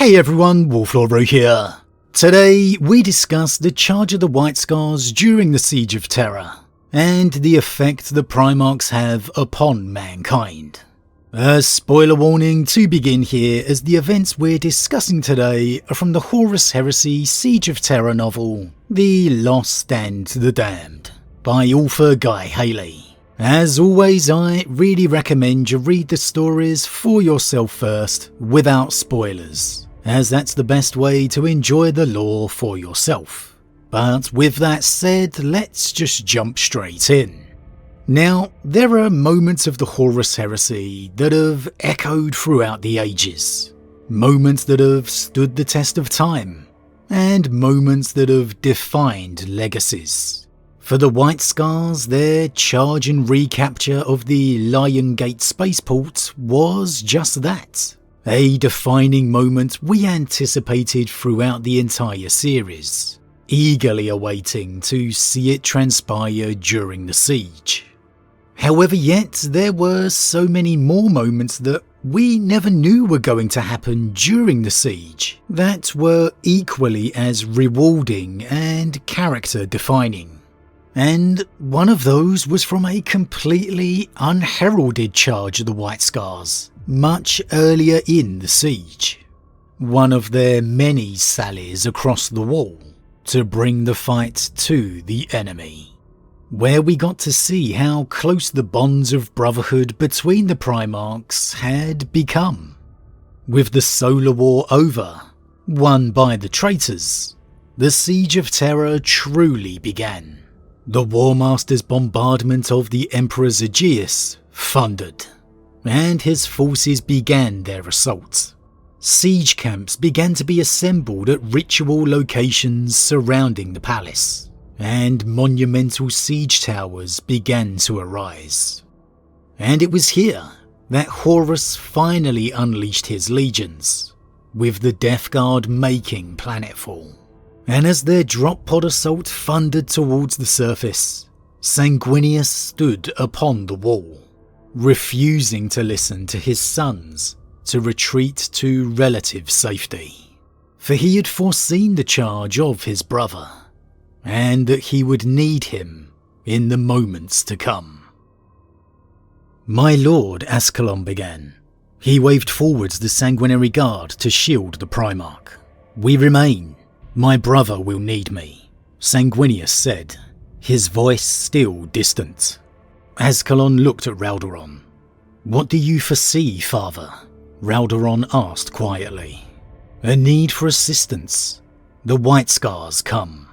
Hey everyone, Wolf Lord Rho here. Today we discuss the charge of the White Scars during the Siege of Terra, and the effect the Primarchs have upon mankind. A spoiler warning to begin here, as the events we're discussing today are from the Horus Heresy Siege of Terra novel, The Lost and the Damned, by author Guy Hayley. As always, I really recommend you read the stories for yourself first, without spoilers, as that's the best way to enjoy the lore for yourself. But with that said, let's just jump straight in. Now, there are moments of the Horus Heresy that have echoed throughout the ages, moments that have stood the test of time, and moments that have defined legacies. For the White Scars, their charge and recapture of the Lion Gate spaceport was just that, a defining moment we anticipated throughout the entire series, eagerly awaiting to see it transpire during the siege. However, yet there were so many more moments that we never knew were going to happen during the siege that were equally as rewarding and character defining. And one of those was from a completely unheralded charge of the White Scars, much earlier in the siege. One of their many sallies across the wall to bring the fight to the enemy, where we got to see how close the bonds of brotherhood between the Primarchs had become. With the Solar War over, won by the traitors, the Siege of Terra truly began. The War Master's bombardment of the Emperor Aegeus thundered, and his forces began their assault. Siege camps began to be assembled at ritual locations surrounding the palace, and monumental siege towers began to arise. And it was here that Horus finally unleashed his legions, with the Death Guard making planetfall. And as their drop pod assault thundered towards the surface, Sanguinius stood upon the wall, refusing to listen to his sons to retreat to relative safety. For he had foreseen the charge of his brother, and that he would need him in the moments to come. "My lord," Ascalon began. He waved forwards the sanguinary guard to shield the Primarch. "We remain. My brother will need me," Sanguinius said, his voice still distant. Ascalon looked at Raldoron. "What do you foresee, father?" Raldoron asked quietly. "A need for assistance. The White Scars come."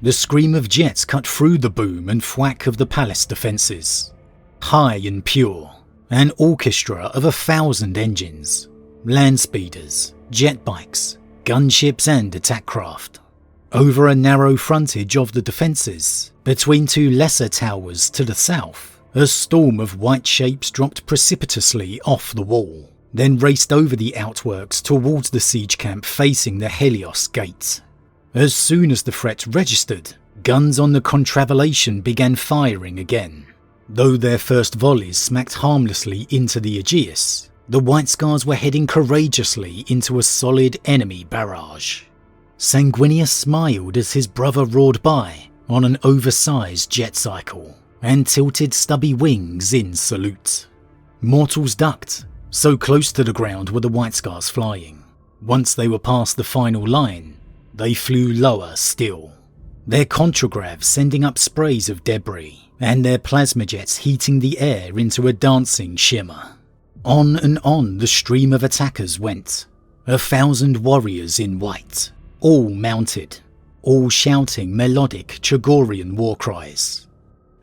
The scream of jets cut through the boom and thwack of the palace defences. High and pure, an orchestra of 1,000 engines, land speeders, jet bikes, gunships and attack craft. Over a narrow frontage of the defences, between two lesser towers to the south, a storm of white shapes dropped precipitously off the wall, then raced over the outworks towards the siege camp facing the Helios Gate. As soon as the threat registered, guns on the contravallation began firing again. Though their first volleys smacked harmlessly into the Aegeus, the White Scars were heading courageously into a solid enemy barrage. Sanguinius smiled as his brother roared by on an oversized jet cycle and tilted stubby wings in salute. Mortals ducked, so close to the ground were the White Scars flying. Once they were past the final line, they flew lower still, their contragravs sending up sprays of debris, and their plasma jets heating the air into a dancing shimmer. On and on the stream of attackers went, 1,000 warriors in white, all mounted, all shouting melodic Chagorian war cries.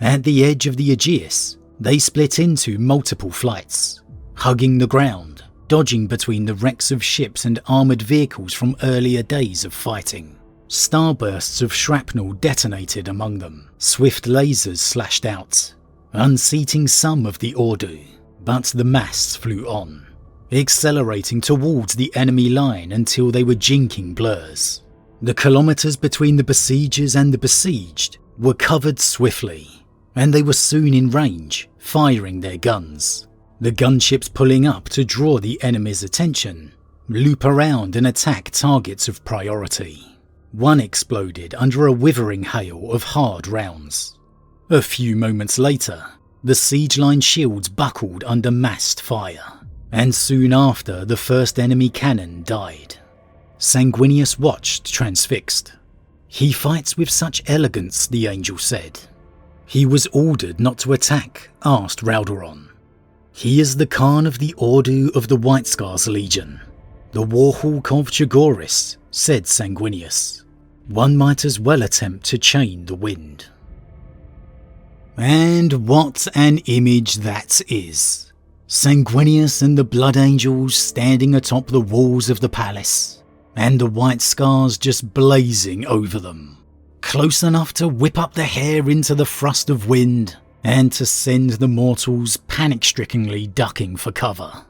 At the edge of the Aegeus, they split into multiple flights, hugging the ground, dodging between the wrecks of ships and armoured vehicles from earlier days of fighting. Starbursts of shrapnel detonated among them, swift lasers slashed out, unseating some of the Ordu. But the mass flew on, accelerating towards the enemy line until they were jinking blurs. The kilometres between the besiegers and the besieged were covered swiftly, and they were soon in range, firing their guns. The gunships pulling up to draw the enemy's attention, loop around and attack targets of priority. One exploded under a withering hail of hard rounds. A few moments later, the siege line shields buckled under massed fire, and soon after the first enemy cannon died. Sanguinius watched transfixed. "He fights with such elegance," the angel said. "He was ordered not to attack," asked Raldoron. "He is the Khan of the Ordo of the White Scars Legion, the Warhawk of Jagoris," said Sanguinius. "One might as well attempt to chain the wind." And what an image that is. Sanguinius and the Blood Angels standing atop the walls of the palace, and the white scars just blazing over them, close enough to whip up the hair into the thrust of wind and to send the mortals panic-strickenly ducking for cover.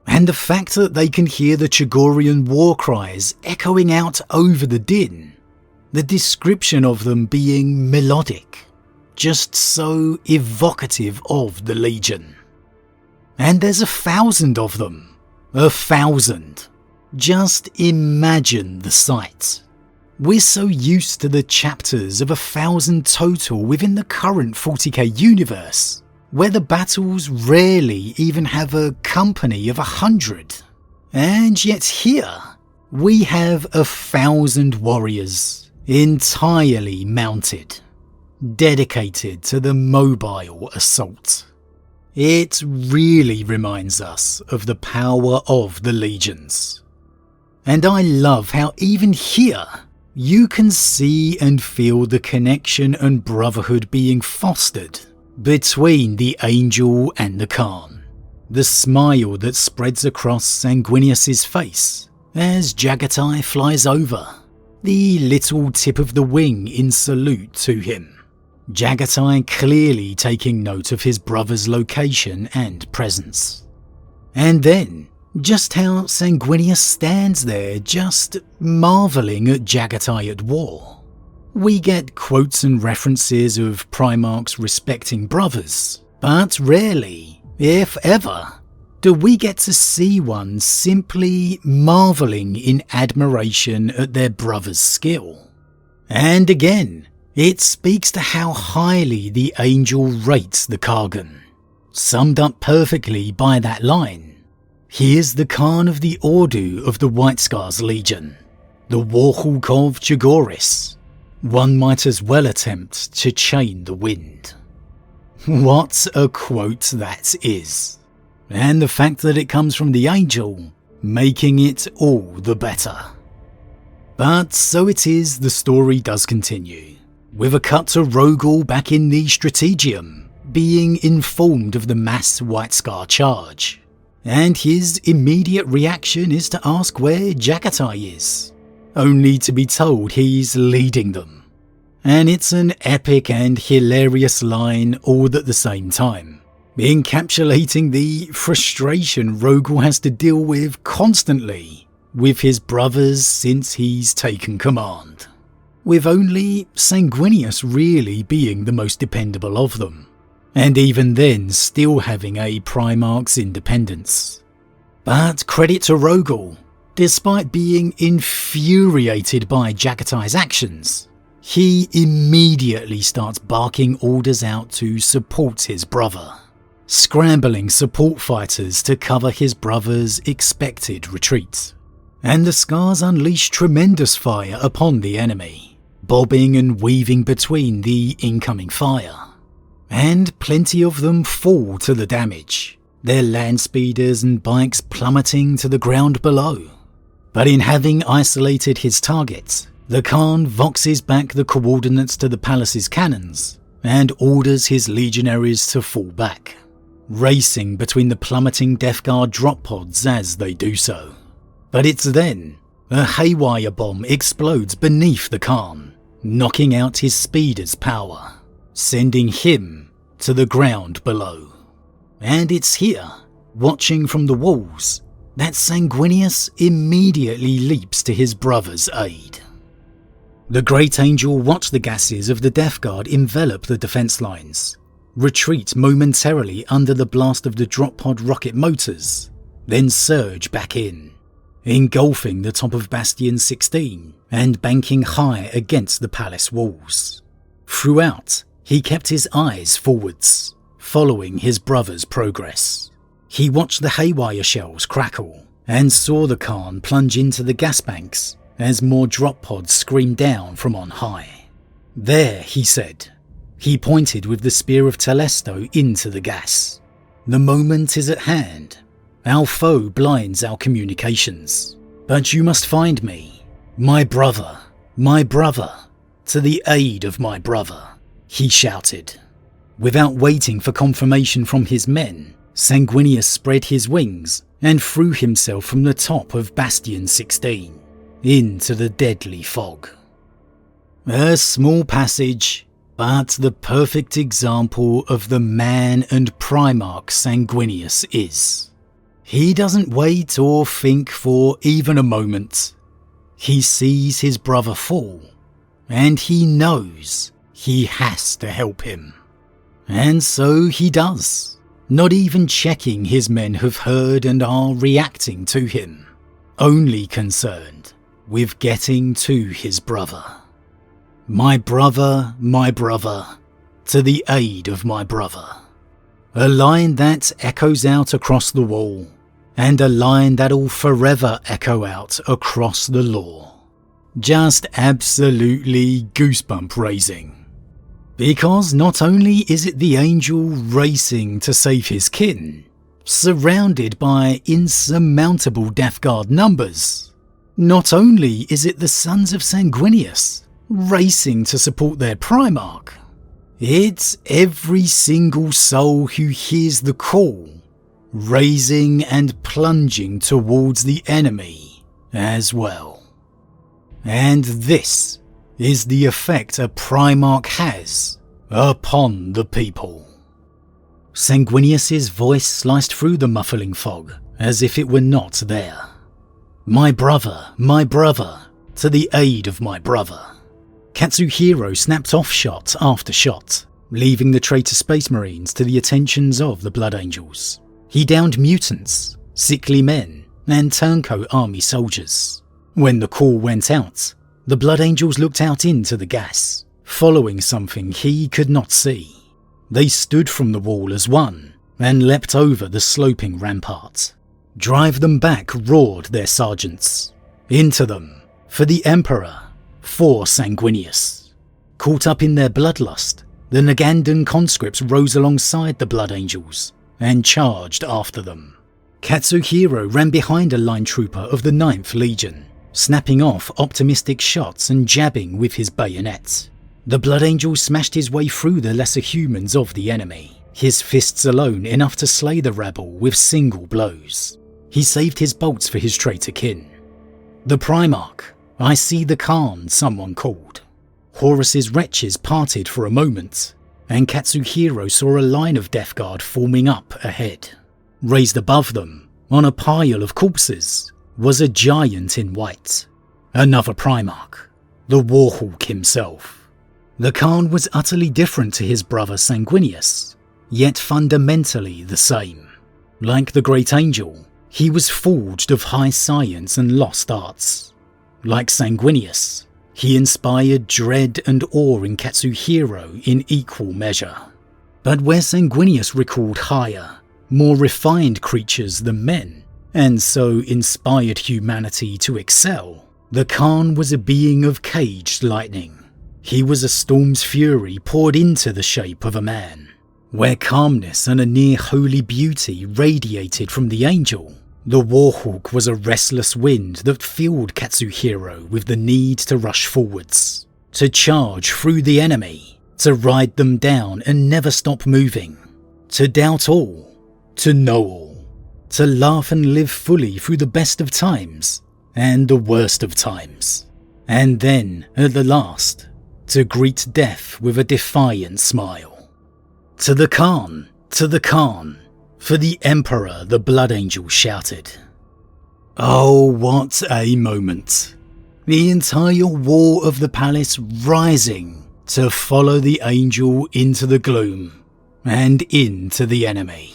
And the fact that they can hear the Chagorian war cries echoing out over the din, the description of them being melodic, just so evocative of the Legion. And there's 1,000 of them. 1,000. Just imagine the sight. We're so used to the chapters of 1,000 total within the current 40k universe, where the battles rarely even have a company of 100. And yet here, we have 1,000 warriors, entirely mounted, dedicated to the mobile assault. It really reminds us of the power of the legions. And I love how even here, you can see and feel the connection and brotherhood being fostered between the angel and the Khan. The smile that spreads across Sanguinius's face as Jaghatai flies over, the little tip of the wing in salute to him. Jaghatai clearly taking note of his brother's location and presence. And then, just how Sanguinius stands there just marvelling at Jaghatai at war. We get quotes and references of Primarchs respecting brothers, but rarely, if ever, do we get to see one simply marvelling in admiration at their brother's skill. And again, it speaks to how highly the angel rates the Kargan, summed up perfectly by that line. He is the Khan of the Ordo of the White Scars Legion, the Warhawk of Jagoris. One might as well attempt to chain the wind. What a quote that is. And the fact that it comes from the angel, making it all the better. But so it is, the story does continue, with a cut to Rogel back in the Strategium, being informed of the mass White Scar charge. And his immediate reaction is to ask where Jaghatai is, only to be told he's leading them. And it's an epic and hilarious line all at the same time, encapsulating the frustration Rogel has to deal with constantly with his brothers since he's taken command, with only Sanguinius really being the most dependable of them. And even then still having a Primarch's independence. But credit to Rogel, despite being infuriated by Jaghatai's actions, he immediately starts barking orders out to support his brother, scrambling support fighters to cover his brother's expected retreat. And the Scars unleash tremendous fire upon the enemy, bobbing and weaving between the incoming fire. And plenty of them fall to the damage, their land speeders and bikes plummeting to the ground below. But in having isolated his target, the Khan voxes back the coordinates to the palace's cannons and orders his legionaries to fall back, racing between the plummeting Death Guard drop pods as they do so. But it's then a haywire bomb explodes beneath the Khan, knocking out his speeder's power, sending him to the ground below. And it's here, watching from the walls, that Sanguinius immediately leaps to his brother's aid. The Great Angel watched the gases of the Death Guard envelop the defense lines, retreat momentarily under the blast of the drop pod rocket motors, then surge back in, engulfing the top of Bastion 16 and banking high against the palace walls. Throughout, he kept his eyes forwards, following his brother's progress. He watched the haywire shells crackle and saw the Khan plunge into the gas banks as more drop pods screamed down from on high. There, he said. He pointed with the spear of Telesto into the gas. The moment is at hand. Our foe blinds our communications. But you must find me, my brother, to the aid of my brother, he shouted. Without waiting for confirmation from his men, Sanguinius spread his wings and threw himself from the top of Bastion 16 into the deadly fog. A small passage, but the perfect example of the man and Primarch Sanguinius is. He doesn't wait or think for even a moment. He sees his brother fall, and he knows he has to help him. And so he does, not even checking his men have heard and are reacting to him, only concerned with getting to his brother. My brother, to the aid of my brother. A line that echoes out across the wall, and a line that'll forever echo out across the lore. Just absolutely goosebump raising. Because not only is it the angel racing to save his kin, surrounded by insurmountable Death Guard numbers, not only is it the sons of Sanguinius racing to support their Primarch, it's every single soul who hears the call, raising and plunging towards the enemy as well. And this is the effect a Primarch has upon the people. Sanguinius's voice sliced through the muffling fog as if it were not there. My brother, to the aid of my brother. Katsuhiro snapped off shot after shot, leaving the traitor Space Marines to the attentions of the Blood Angels. He downed mutants, sickly men, and turncoat army soldiers. When the call went out, the Blood Angels looked out into the gas, following something he could not see. They stood from the wall as one, and leapt over the sloping rampart. Drive them back, roared their sergeants. Into them, for the Emperor, for Sanguinius. Caught up in their bloodlust, the Nagandan conscripts rose alongside the Blood Angels and charged after them. Katsuhiro ran behind a line trooper of the 9th Legion, snapping off optimistic shots and jabbing with his bayonet. The Blood Angel smashed his way through the lesser humans of the enemy, his fists alone enough to slay the rabble with single blows. He saved his bolts for his traitor kin. The Primarch, I see the Khan, someone called. Horus's wretches parted for a moment, and Katsuhiro saw a line of Death Guard forming up ahead. Raised above them, on a pile of corpses, was a giant in white. Another Primarch, the Warhawk himself. The Khan was utterly different to his brother Sanguinius, yet fundamentally the same. Like the Great Angel, he was forged of high science and lost arts. Like Sanguinius, he inspired dread and awe in Katsuhiro in equal measure. But where Sanguinius recalled higher, more refined creatures than men, and so inspired humanity to excel, the Khan was a being of caged lightning. He was a storm's fury poured into the shape of a man. Where calmness and a near-holy beauty radiated from the angel, the Warhawk was a restless wind that filled Katsuhiro with the need to rush forwards, to charge through the enemy, to ride them down and never stop moving, to doubt all, to know all, to laugh and live fully through the best of times and the worst of times, and then, at the last, to greet death with a defiant smile. To the Khan, for the Emperor, the Blood Angel shouted. Oh, what a moment. The entire wall of the palace rising to follow the angel into the gloom and into the enemy.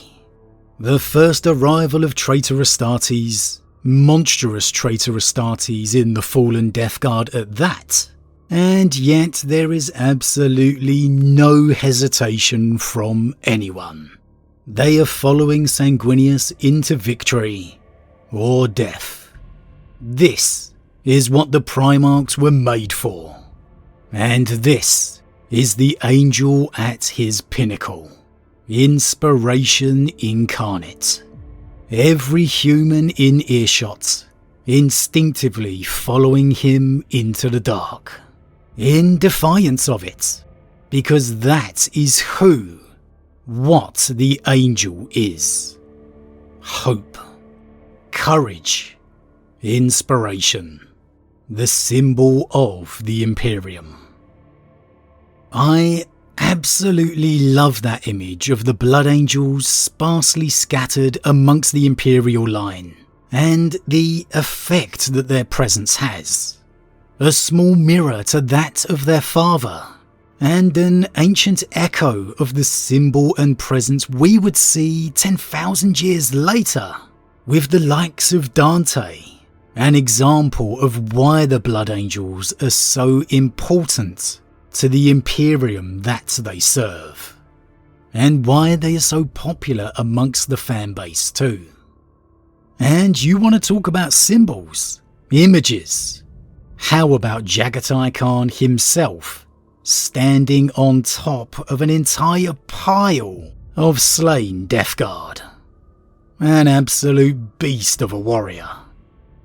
The first arrival of traitor Astartes, monstrous traitor Astartes in the Fallen Death Guard at that, and yet there is absolutely no hesitation from anyone. They are following Sanguinius into victory or death. This is what the Primarchs were made for, and this is the angel at his pinnacle, inspiration incarnate. Every human in earshot instinctively following him into the dark, in defiance of it, because that is what the angel is. Hope, courage, inspiration, the symbol of the Imperium. I absolutely love that image of the Blood Angels sparsely scattered amongst the Imperial line, and the effect that their presence has. A small mirror to that of their father, and an ancient echo of the symbol and presence we would see 10,000 years later, with the likes of Dante, an example of why the Blood Angels are so important to the Imperium that they serve, and why they are so popular amongst the fanbase too. And you want to talk about symbols, images? How about Jaghatai Khan himself standing on top of an entire pile of slain Death Guard? An absolute beast of a warrior.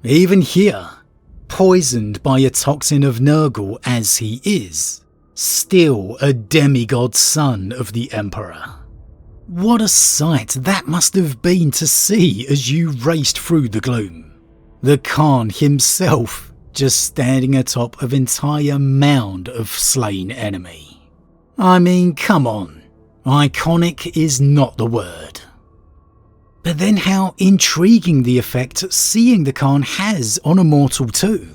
Even here, poisoned by a toxin of Nurgle as he is, still a demigod son of the Emperor. What a sight that must have been to see as you raced through the gloom. The Khan himself just standing atop of entire mound of slain enemy. I mean, come on, iconic is not the word. But then how intriguing the effect seeing the Khan has on a mortal too.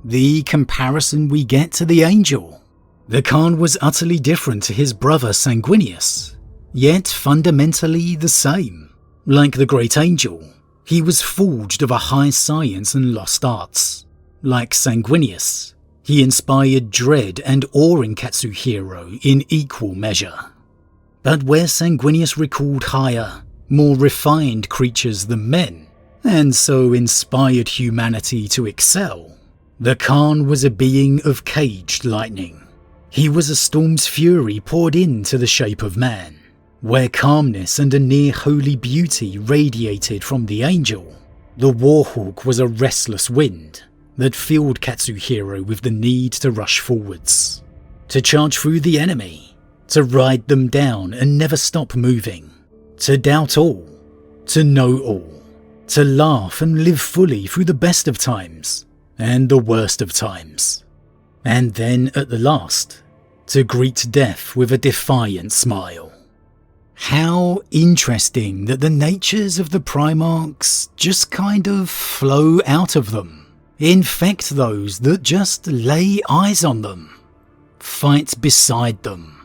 The comparison we get to the Angel. The Khan was utterly different to his brother Sanguinius, yet fundamentally the same. Like the Great Angel, he was forged of a high science and lost arts. Like Sanguinius, he inspired dread and awe in Katsuhiro in equal measure. But where Sanguinius recalled higher, more refined creatures than men, and so inspired humanity to excel, the Khan was a being of caged lightning. He was a storm's fury poured into the shape of man, where calmness and a near-holy beauty radiated from the angel. The Warhawk was a restless wind that filled Katsuhiro with the need to rush forwards, to charge through the enemy, to ride them down and never stop moving, to doubt all, to know all, to laugh and live fully through the best of times and the worst of times, and then at the last, to greet death with a defiant smile. How interesting that the natures of the Primarchs just kind of flow out of them, infect those that just lay eyes on them, fight beside them.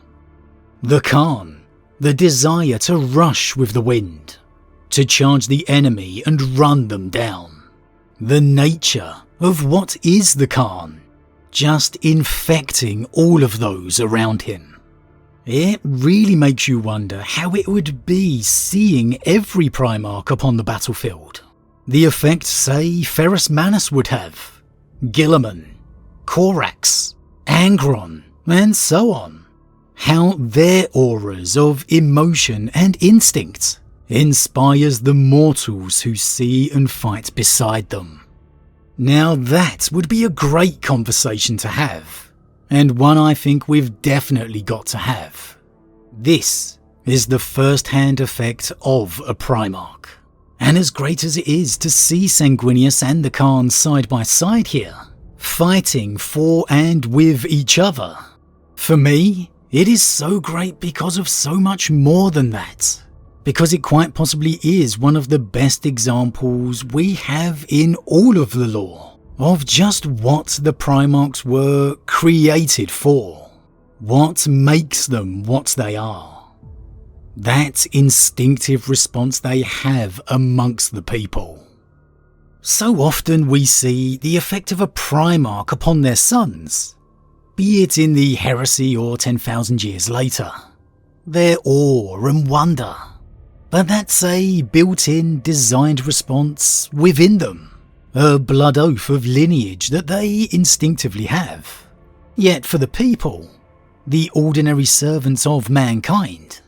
The Khan, the desire to rush with the wind, to charge the enemy and run them down. The nature of what is the Khan, just infecting all of those around him. It really makes you wonder how it would be seeing every Primarch upon the battlefield. The effect, say, Ferrus Manus would have, Guilliman, Corax, Angron, and so on. How their auras of emotion and instinct inspires the mortals who see and fight beside them. Now that would be a great conversation to have, and one I think we've definitely got to have. This is the first-hand effect of a Primarch, and as great as it is to see Sanguinius and the Khan side by side here, fighting for and with each other, for me, it is so great because of so much more than that. Because it quite possibly is one of the best examples we have in all of the lore of just what the Primarchs were created for, what makes them what they are. That instinctive response they have amongst the people. So often we see the effect of a Primarch upon their sons, be it in the Heresy or 10,000 years later. Their awe and wonder. But that's a built-in, designed response within them. A blood oath of lineage that they instinctively have. Yet for the people, the ordinary servants of mankind,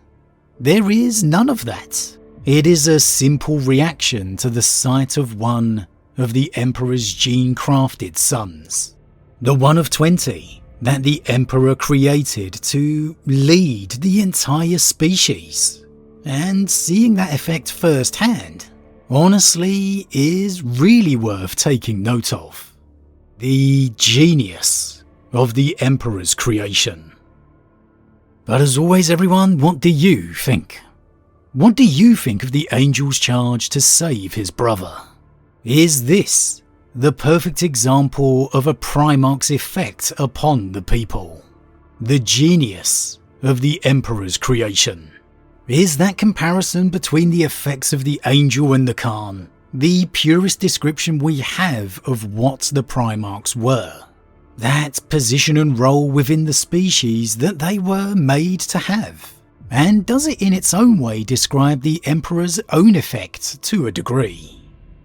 there is none of that. It is a simple reaction to the sight of one of the Emperor's gene-crafted sons. The one of 20 that the Emperor created to lead the entire species. And seeing that effect firsthand, honestly, is really worth taking note of. The genius of the Emperor's creation. But as always everyone, what do you think? What do you think of the angel's charge to save his brother? Is this the perfect example of a Primarch's effect upon the people? The genius of the Emperor's creation? Is that comparison between the effects of the angel and the Khan the purest description we have of what the Primarchs were? That position and role within the species that they were made to have? And does it in its own way describe the Emperor's own effect to a degree?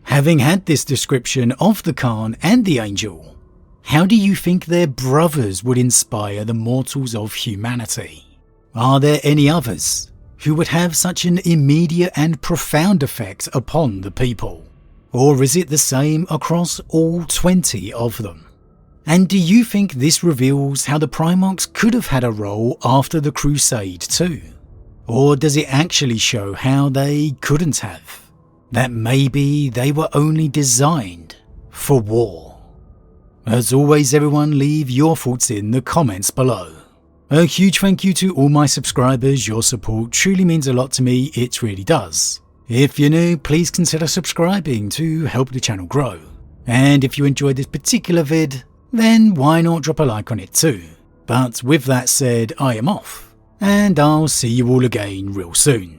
Having had this description of the Khan and the Angel, how do you think their brothers would inspire the mortals of humanity? Are there any others who would have such an immediate and profound effect upon the people? Or is it the same across all 20 of them? And do you think this reveals how the Primarchs could have had a role after the Crusade too? Or does it actually show how they couldn't have? That maybe they were only designed for war? As always everyone, leave your thoughts in the comments below. A huge thank you to all my subscribers, your support truly means a lot to me, it really does. If you're new, please consider subscribing to help the channel grow. And if you enjoyed this particular vid, then why not drop a like on it too. But with that said, I am off, and I'll see you all again real soon.